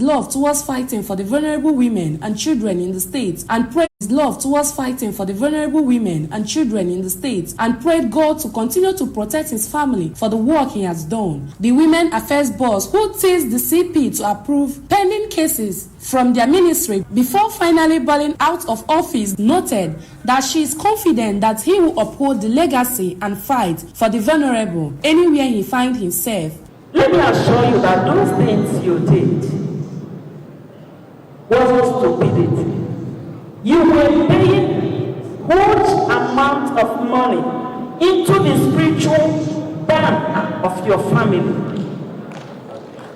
love towards fighting for the vulnerable women and children in the state and prayed his love towards fighting for the vulnerable women and children in the state and prayed God to continue to protect his family for the work he has done. The Women Affairs boss who teased the CP to approve pending cases from their ministry before finally bailing out of office noted that she is confident that he will uphold the legacy and fight for the vulnerable anywhere he finds himself. Let me assure you that those things you did wasn't stupidity. You were paying huge amount of money into the spiritual bank of your family.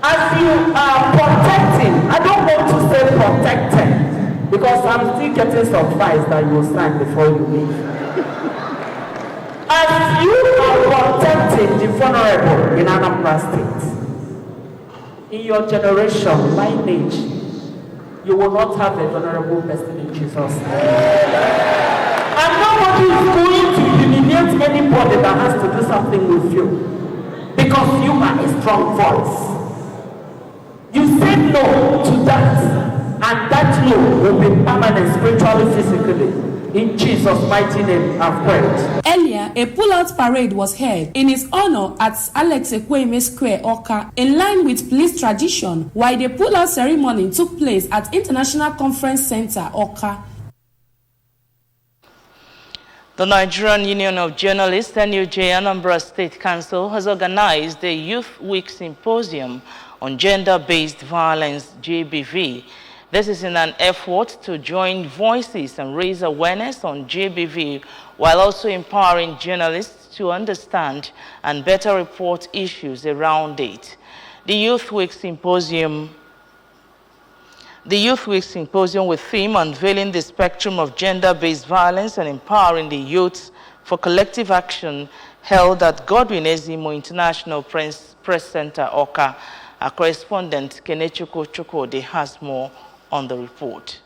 As you are protecting, I don't want to say protecting because I'm still getting some files that you will sign before you leave. As you are protecting the vulnerable in Anambra State, in your generation, lineage, you will not have a vulnerable person in Jesus' name. And nobody is going to humiliate anybody that has to do something with you because you are a strong voice. You said no to that, and that no will be permanent spiritually, physically. In Jesus' mighty name, I've prayed. Earlier, a pull-out parade was held in his honor at Alex Ekwueme Square, Awka, in line with police tradition, while the pull-out ceremony took place at International Conference Center, Awka. The Nigerian Union of Journalists, NUJ Anambra State Council, has organized the Youth Week Symposium on Gender-Based Violence, GBV. This is in an effort to join voices and raise awareness on GBV while also empowering journalists to understand and better report issues around it. The Youth Week Symposium with theme Unveiling the Spectrum of Gender-Based Violence and Empowering the Youth for Collective Action, held at Godwin Ezimo International Press Center, Awka. Our correspondent, Kenechukwu Chukwudi, has more on the report.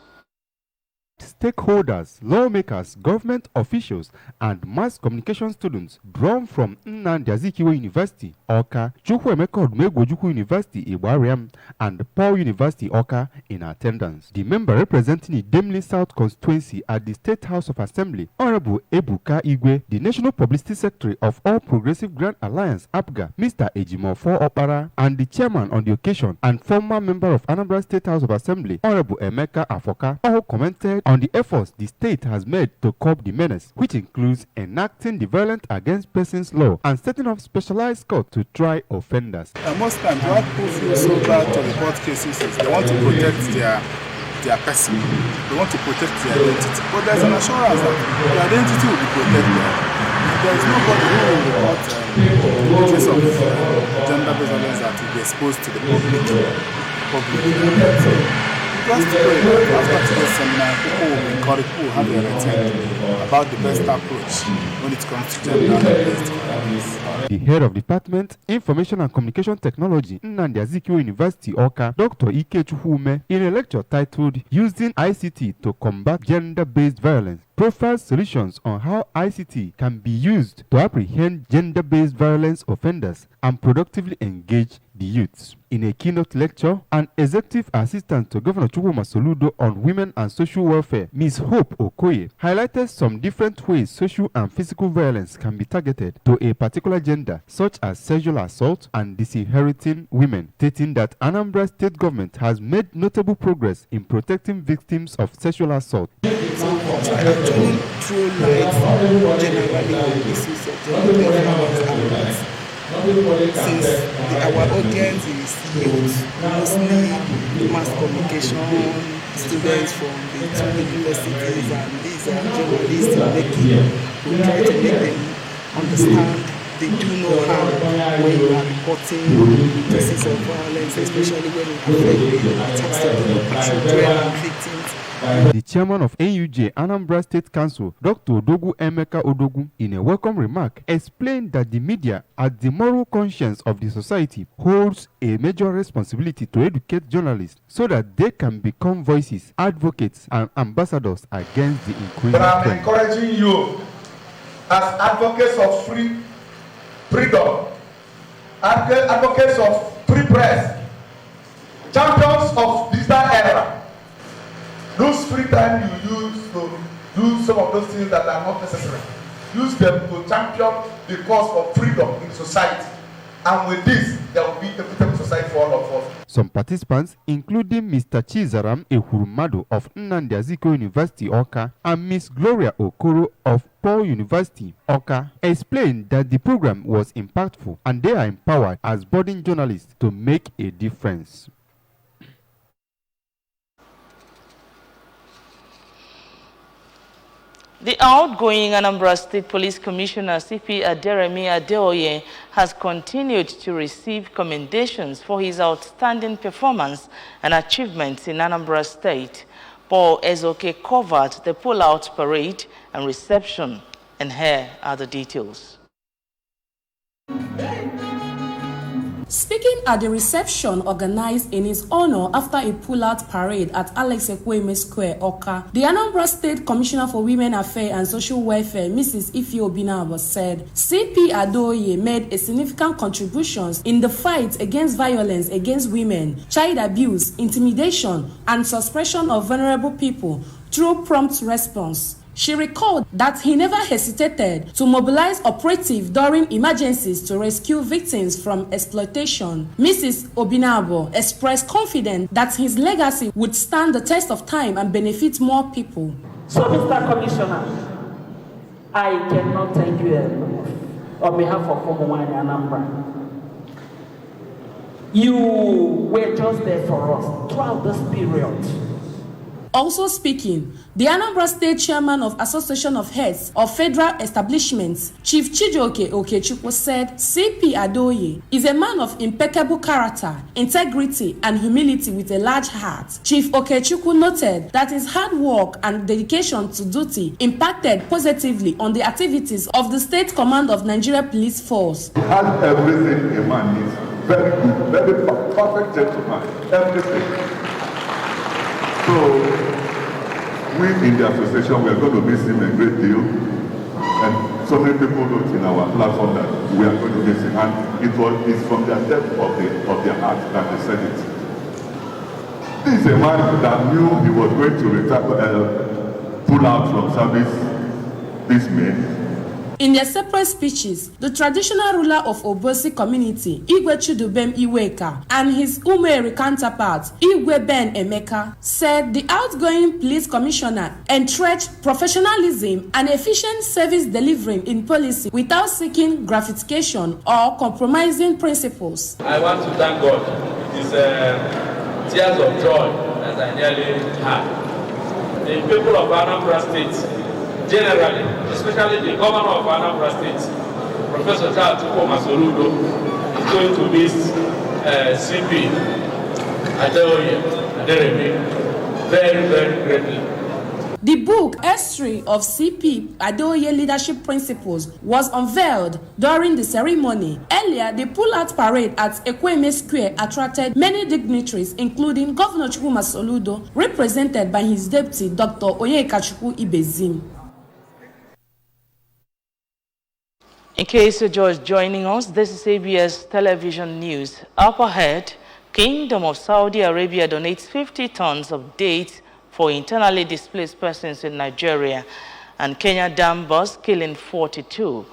Stakeholders, lawmakers, government officials, and mass communication students drawn from Nnamdi Azikiwe University, Awka, Chukwuemeka Odumegwu University, Igbariam, and Paul University, Awka, in attendance. The member representing the Idemili South constituency at the State House of Assembly, Honorable Ebuka Igwe, the National Publicity Secretary of All Progressive Grand Alliance, APGA, Mr. Ejimofor Opara, and the chairman on the occasion and former member of Anambra State House of Assembly, Honorable Emeka Afoka, all commented on the efforts the state has made to curb the menace, which includes enacting the Violent Against Persons Law and setting up specialized courts to try offenders. Most times, what people feel so bad to report cases is they want to protect their person, they want to protect their identity. But there's an assurance that their identity will be protected. There is nobody who will report the case of gender-based violence that will be exposed to the public. Just pray after today's seminar, people will encourage, people will have a written about the best approach when it comes to gender-based violence. The head of Department Information and Communication Technology, Nnamdi Azikiwe University, Awka, Dr. Ike Chukwume, in a lecture titled Using ICT to Combat Gender-Based Violence, profiles solutions on how ICT can be used to apprehend gender-based violence offenders and productively engage the youths. In a keynote lecture, an executive assistant to Governor Chukwuma Soludo on women and social welfare, Ms. Hope Okoye, highlighted some different ways social and physical violence can be targeted to a particular gender, such as sexual assault and disinheriting women, stating that Anambra State government has made notable progress in protecting victims of sexual assault. Actually, through life, generally, on issues of gender-based violence. Since our audience is youth, mostly mass communication students from the two universities, and these are journalists we try to make them understand they do no harm when you are reporting cases of violence, especially when it attacks the children and victims. The chairman of NUJ Anambra State Council, Dr. Odogu Emeka Odogu, in a welcome remark, explained that the media, as the moral conscience of the society, holds a major responsibility to educate journalists so that they can become voices, advocates, and ambassadors against the increasing trend. I'm encouraging you as advocates of freedom, advocates of free press, champions of digital era. Those free time you use to do some of those things that are not necessary. Use them to champion the cause of freedom in society. And with this, there will be a better society for all of us. Some participants, including Mr. Chizaram Ehurumadu of Nnamdi Azikiwe University, Awka, and Miss Gloria Okoro of Paul University, Awka, explained that the program was impactful and they are empowered as budding journalists to make a difference. The outgoing Anambra State Police Commissioner CP Aderemi Adeoye has continued to receive commendations for his outstanding performance and achievements in Anambra State. Paul Ezoke covered the pull-out parade and reception, and here are the details. Speaking at the reception organized in his honor after a pull-out parade at Alex Ekwueme Square, Awka, the Anambra State Commissioner for Women Affairs and Social Welfare, Mrs. Ife Obinabo, said CP Adeoye made a significant contributions in the fight against violence against women, child abuse, intimidation, and suppression of vulnerable people through prompt response. She recalled that he never hesitated to mobilize operatives during emergencies to rescue victims from exploitation. Mrs. Obinabo expressed confidence that his legacy would stand the test of time and benefit more people. So, Mr. Commissioner, I cannot thank you enough on behalf of Omowani Anambra. You were just there for us throughout this period. Also speaking, the Anambra State Chairman of Association of Heads of Federal Establishments, Chief Chijioke Okechukwu, said CP Adeoye is a man of impeccable character, integrity, and humility with a large heart. Chief Okechukwu noted that his hard work and dedication to duty impacted positively on the activities of the State Command of Nigeria Police Force. He has everything a man needs. Very good, very perfect gentleman, everything. So, we in the association, we are going to miss him a great deal. And so many people wrote in our platform that we are going to miss him. And it's from the depth of their heart that they said it. This is a man that knew he was going to retire, pull out from service this May. In their separate speeches, the traditional ruler of Obosi community, Igwe Chidubem Iweka, and his Umeri counterpart, Igwe Ben Emeka, said the outgoing police commissioner entrenched professionalism and efficient service delivery in policy without seeking gratification or compromising principles. I want to thank God. It is tears of joy as I nearly had. The people of Anambra State, generally, especially the governor of Anambra State, Professor Charles Masoludo, is going to miss CP Adeoye Aderemi very, very greatly. The book, History of CP Adeoye Leadership Principles, was unveiled during the ceremony. Earlier, the pull-out parade at Ekwueme Square attracted many dignitaries, including Governor Chukwu Masoludo, represented by his deputy, Dr. Onyekachukwu Ibezim. In case you're just joining us, this is ABS Television News. Up ahead, Kingdom of Saudi Arabia donates 50 tons of dates for internally displaced persons in Nigeria, and Kenya dam burst killing 42.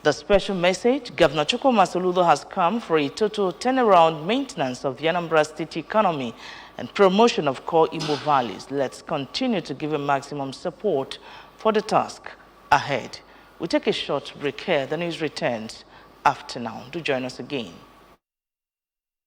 The special message, Governor Chukwu Masoludo has come for a total turnaround maintenance of the Anambra State economy and promotion of core Igbo values. Let's continue to give him maximum support for the task ahead. We'll take a short break here. The news returns after now. Do join us again.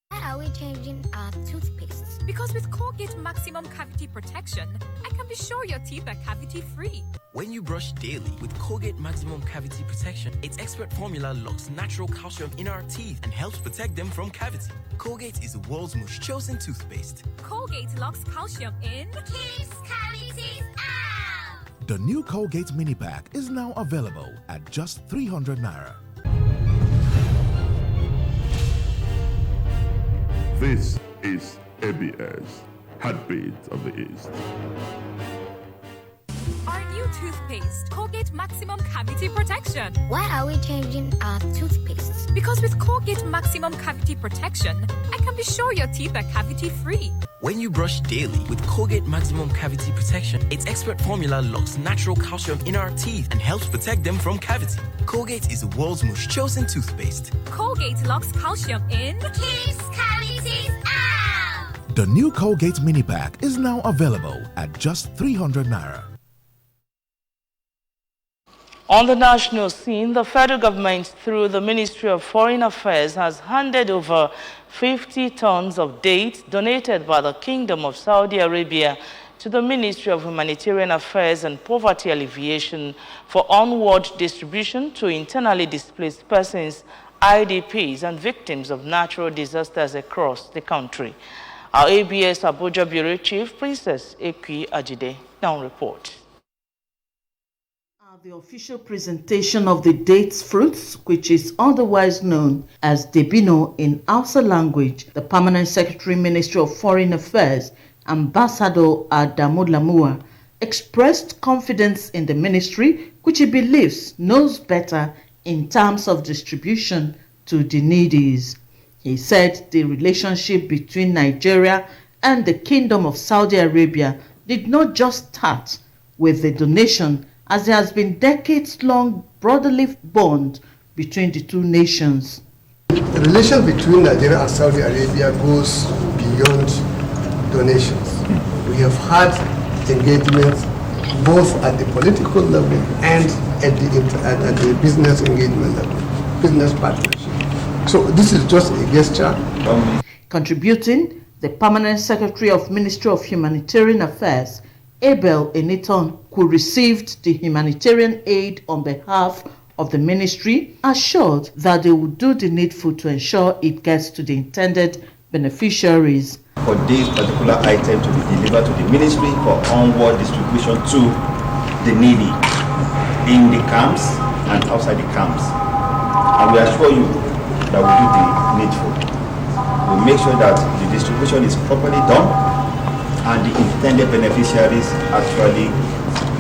Why are we changing our toothpaste? Because with Colgate Maximum Cavity Protection, I can be sure your teeth are cavity-free. When you brush daily with Colgate Maximum Cavity Protection, its expert formula locks natural calcium in our teeth and helps protect them from cavity. Colgate is the world's most chosen toothpaste. Colgate locks calcium in, keeps cavities out. The new Colgate Mini Pack is now available at just 300 Naira. This is ABS, Heartbeat of the East. Our new toothpaste, Colgate Maximum Cavity Protection. Why are we changing our toothpaste? Because with Colgate Maximum Cavity Protection, I can be sure your teeth are cavity-free. When you brush daily with Colgate Maximum Cavity Protection, its expert formula locks natural calcium in our teeth and helps protect them from cavity. Colgate is the world's most chosen toothpaste. Colgate locks calcium in, Keeps cavities out. The new Colgate Mini Pack is now available at just 300 Naira. On the national scene, the federal government, through the Ministry of Foreign Affairs, has handed over 50 tons of dates donated by the Kingdom of Saudi Arabia to the Ministry of Humanitarian Affairs and Poverty Alleviation for onward distribution to internally displaced persons, IDPs, and victims of natural disasters across the country. Our ABS Abuja Bureau Chief, Princess Ekwi Ajide, now reports. The official presentation of the dates fruits, which is otherwise known as Debino in Hausa language, the Permanent Secretary, Ministry of Foreign Affairs, Ambassador Adamu Lamua, expressed confidence in the ministry, which he believes knows better in terms of distribution to the needies. He said the relationship between Nigeria and the Kingdom of Saudi Arabia did not just start with the donation, as there has been decades-long brotherly bond between the two nations. The relation between Nigeria and Saudi Arabia goes beyond donations. We have had engagements both at the political level and at the business engagement level, business partnership. So this is just a gesture. Contributing, the Permanent Secretary of Ministry of Humanitarian Affairs, Abel Eniton, who received the humanitarian aid on behalf of the ministry, assured that they would do the needful to ensure it gets to the intended beneficiaries. For this particular item to be delivered to the ministry for onward distribution to the needy in the camps and outside the camps. And we assure you that we do the needful. We make sure that the distribution is properly done and the intended beneficiaries actually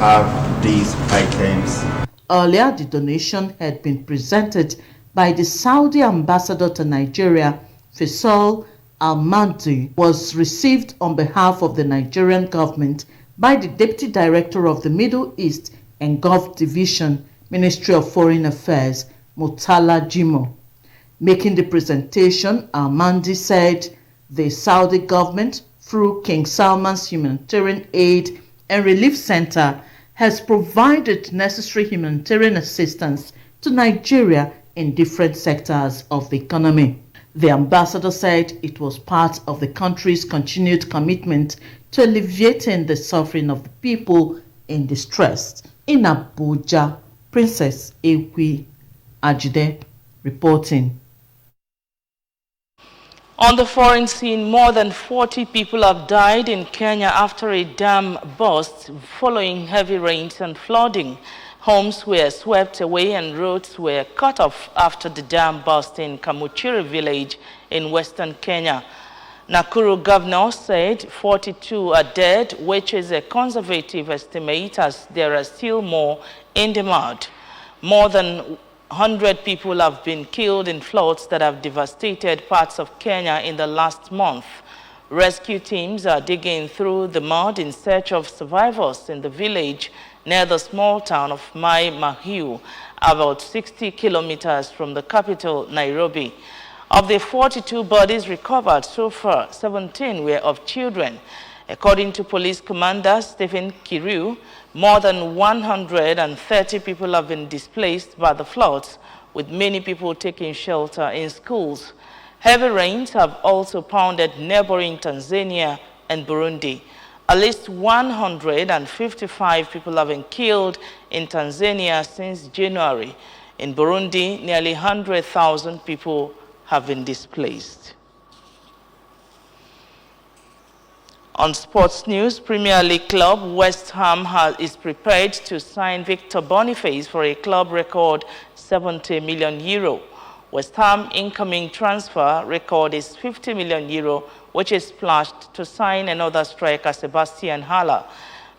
have these items. Earlier, the donation had been presented by the Saudi ambassador to Nigeria, Faisal Al-Mahdi, was received on behalf of the Nigerian government by the Deputy Director of the Middle East and Gulf Division, Ministry of Foreign Affairs, Murtala Jimo. Making the presentation, Al-Mahdi said the Saudi government, through King Salman's Humanitarian Aid and Relief Center, has provided necessary humanitarian assistance to Nigeria in different sectors of the economy. The ambassador said it was part of the country's continued commitment to alleviating the suffering of the people in distress. In Abuja, Princess Ekwi Ajide reporting. On the foreign scene, more than 40 people have died in Kenya after a dam burst following heavy rains and flooding. Homes were swept away and roads were cut off after the dam burst in Kamuchiri village in western Kenya. Nakuru governor said 42 are dead, which is a conservative estimate as there are still more in the mud. More than 100 people have been killed in floods that have devastated parts of Kenya in the last month. Rescue teams are digging through the mud in search of survivors in the village near the small town of Mai Mahiu, about 60 kilometers from the capital, Nairobi. Of the 42 bodies recovered so far, 17 were of children. According to Police Commander Stephen Kiru, more than 130 people have been displaced by the floods, with many people taking shelter in schools. Heavy rains have also pounded neighboring Tanzania and Burundi. At least 155 people have been killed in Tanzania since January. In Burundi, nearly 100,000 people have been displaced. On sports news, Premier League club West Ham is prepared to sign Victor Boniface for a club record €70 million. West Ham incoming transfer record is €50 million, which is pledged to sign another striker, Sebastian Haller.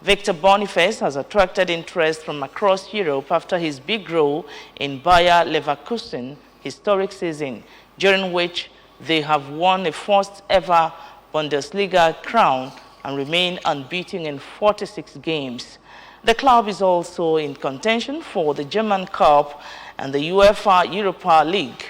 Victor Boniface has attracted interest from across Europe after his big role in Bayer Leverkusen historic season, during which they have won a first ever Bundesliga crown and remain unbeaten in 46 games. The club is also in contention for the German Cup and the UEFA Europa League.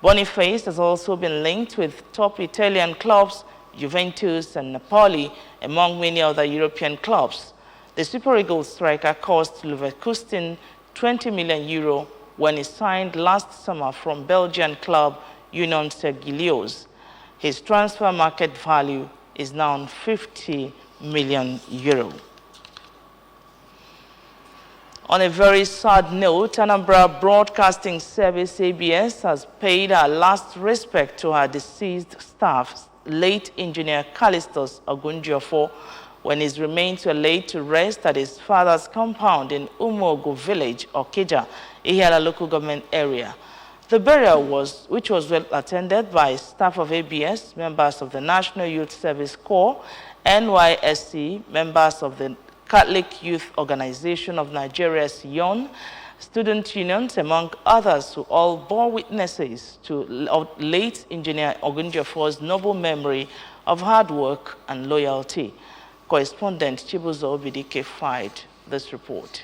Boniface has also been linked with top Italian clubs, Juventus and Napoli, among many other European clubs. The Super Eagles striker cost Leverkusen €20 million when he signed last summer from Belgian club Union Saint-Gilloise. His transfer market value is now €50 million. On a very sad note, Anambra Broadcasting Service ABS has paid her last respect to her deceased staff, late engineer Callistus Ogunjiofor, when his remains were laid to rest at his father's compound in Umogo village, Okija, Ihiala local government area. The burial which was well attended by staff of ABS, members of the National Youth Service Corps, NYSC, members of the Catholic Youth Organization of Nigeria, SION, student unions, among others, who all bore witnesses to late engineer Ogunjiofor's noble memory of hard work and loyalty. Correspondent Chibuzo Obidike filed this report.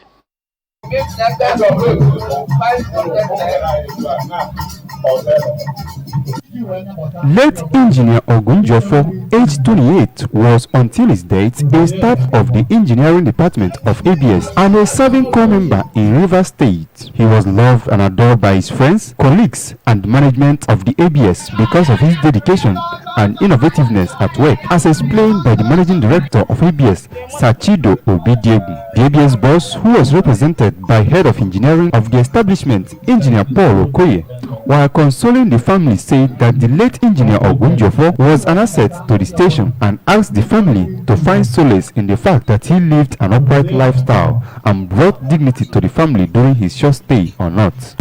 Late engineer Ogunjiofor, aged 28, was until his death a staff of the engineering department of ABS and a serving corps member in Rivers State. He was loved and adored by his friends, colleagues, and management of the ABS because of his dedication and innovativeness at work, as explained by the managing director of ABS, Sachido Obidiegu. The ABS boss, who was represented by head of engineering of the establishment, engineer Paul Okoye, while consoling the family, said that the late engineer Ogunjiofor was an asset to the station and asked the family to find solace in the fact that he lived an upright lifestyle and brought dignity to the family during his short stay on Earth.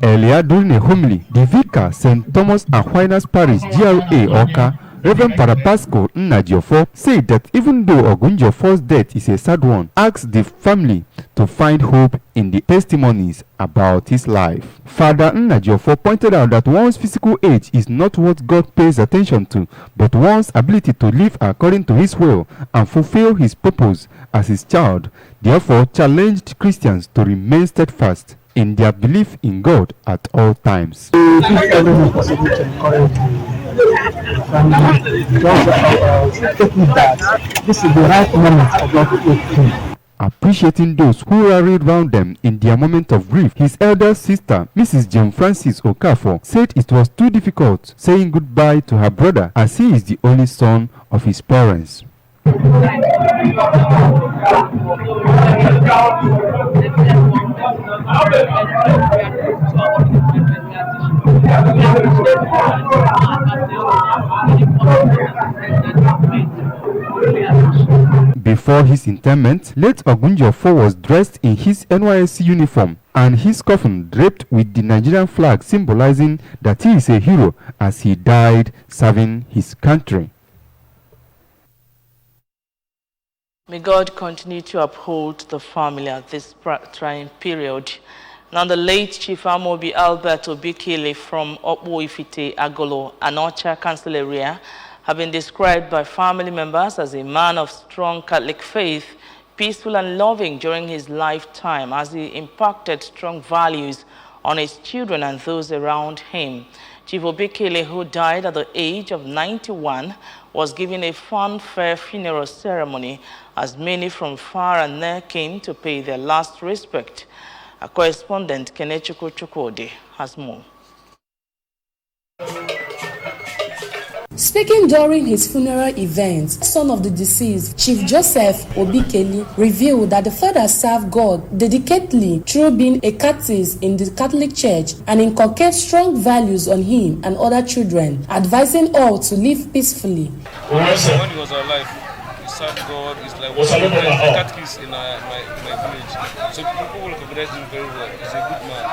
Earlier during a homily, the vicar, St. Thomas Aquinas Parish, GRA, Oka, Reverend Parapasco Nnajiofor, said that even though Ogunjiofor's death is a sad one, asked the family to find hope in the testimonies about his life. Father Nnajiofor pointed out that one's physical age is not what God pays attention to, but one's ability to live according to his will and fulfill his purpose as his child. Therefore, challenged Christians to remain steadfast in their belief in God at all times. Appreciating those who rallied round them in their moment of grief, his elder sister, Mrs. Jane Francis Okafor, said it was too difficult saying goodbye to her brother as he is the only son of his parents. Before his interment, late Ogunjiofor was dressed in his NYSC uniform and his coffin draped with the Nigerian flag, symbolizing that he is a hero as he died serving his country. May God continue to uphold the family at this trying period. Now, the late Chief Amobi Albert Obikele from Okpo Ifite, Agolo, Anocha Council area have been described by family members as a man of strong Catholic faith, peaceful and loving during his lifetime, as he impacted strong values on his children and those around him. Chief Obikele, who died at the age of 91, was given a fanfare funeral ceremony as many from far and near came to pay their last respect. A correspondent, Kenechukwu Chukwudi, has more. Speaking during his funeral event, son of the deceased, Chief Joseph Obikele, revealed that the father served God dedicatedly through being a catechist in the Catholic Church and inculcated strong values on him and other children, advising all to live peacefully. When he was alive, he serve God. It's like one of the catechist in my village. So people will recognize him very well. He's a good man.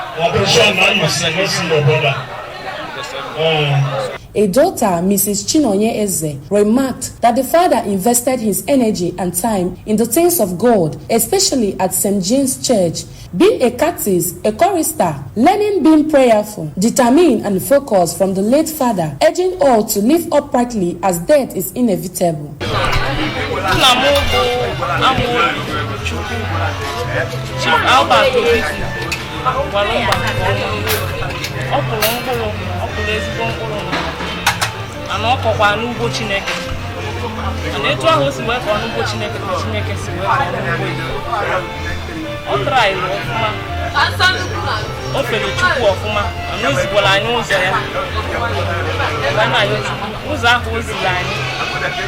A daughter, Mrs. Chinonye Eze, remarked that the father invested his energy and time in the things of God, especially at St. James Church. Being a catechist, a chorister, learning being prayerful, determined and focused from the late father, urging all to live uprightly as death is inevitable. And all kwa n'ugbo Chineke. And etu ahụ si wee kwa n'ugbo Chineke ka Chineke si wee kwa n'ugbo Igbo. Ọ try ọfụma. O fere Chukwu ọfụma. Ọ n'ezikwala anyị ụzọ ya. Ka na ya ụzọ ahụ o ziri anyị.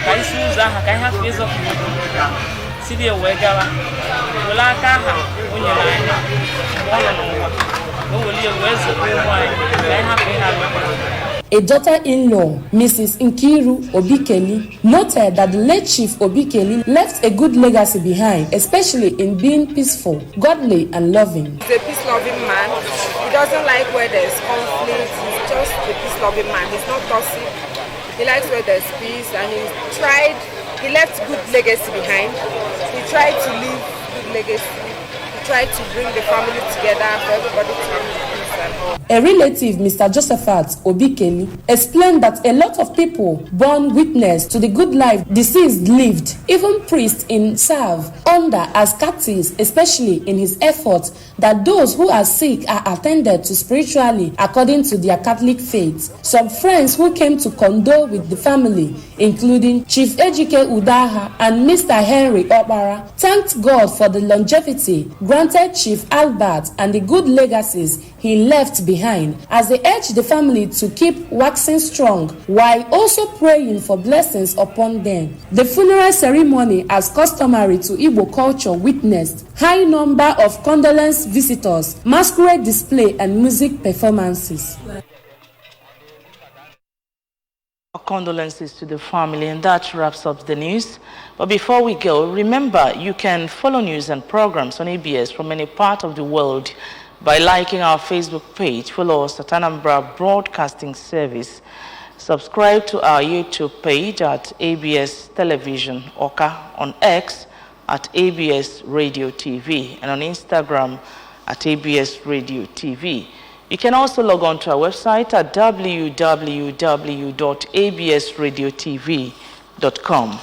Ka isi ụzọ ahụ ka anyị hapụ ịzọpụ Igbo. Siri wee gawa. Were aka aha o nyere anyị. Mgbe ọ nọ n'ụwa. O weli wee zọpụ ụmụ anyị. Ka anyị hapụ ịhapụ. A daughter-in-law, Mrs. Nkiru Obikeli, noted that the late Chief Obikeli left a good legacy behind, especially in being peaceful, godly, and loving. He's a peace-loving man. He doesn't like where there's conflict. He's just a peace-loving man. He's not toxic. He likes where there's peace, and he left good legacy behind. He tried to leave good legacy. He tried to bring the family together for everybody to live in peace and all. A relative, Mr. Josephat Obikeli, explained that a lot of people born witness to the good life deceased lived. Even priests serve under as catechists, especially in his efforts that those who are sick are attended to spiritually according to their Catholic faith. Some friends who came to condole with the family, including Chief Ejike Udaha and Mr. Henry Obara, thanked God for the longevity granted Chief Albert and the good legacies he left behind, as they urged the family to keep waxing strong while also praying for blessings upon them. The funeral ceremony, as customary to Igbo culture, witnessed high number of condolence visitors, masquerade display, and music performances. Our condolences to the family, and that wraps up the news. But before we go, remember you can follow news and programs on ABS from any part of the world by liking our Facebook page. Follow us at Anambra Broadcasting Service. Subscribe to our YouTube page at ABS Television Oka, on X at ABS Radio TV, and on Instagram at ABS Radio TV. You can also log on to our website at www.absradiotv.com.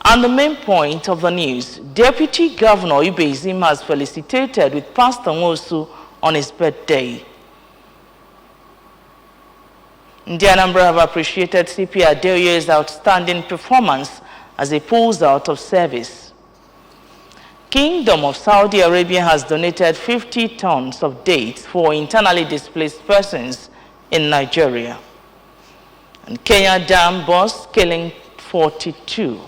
And the main point of the news, Deputy Governor Ibezim has felicitated with Pastor Nwosu on his birthday. The Anambra have appreciated CP Adeoye's outstanding performance as he pulls out of service. Kingdom of Saudi Arabia has donated 50 tons of dates for internally displaced persons in Nigeria. And Kenya Dam burst, killing 42.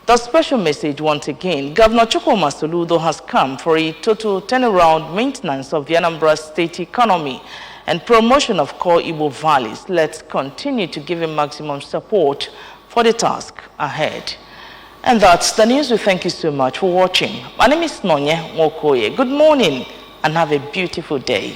The special message once again, Governor Chukwuma Soludo has come for a total turnaround maintenance of the Anambra state economy and promotion of core Igbo valleys. Let's continue to give him maximum support for the task ahead. And that's the news. We thank you so much for watching. My name is Nonye Mokoye. Good morning and have a beautiful day.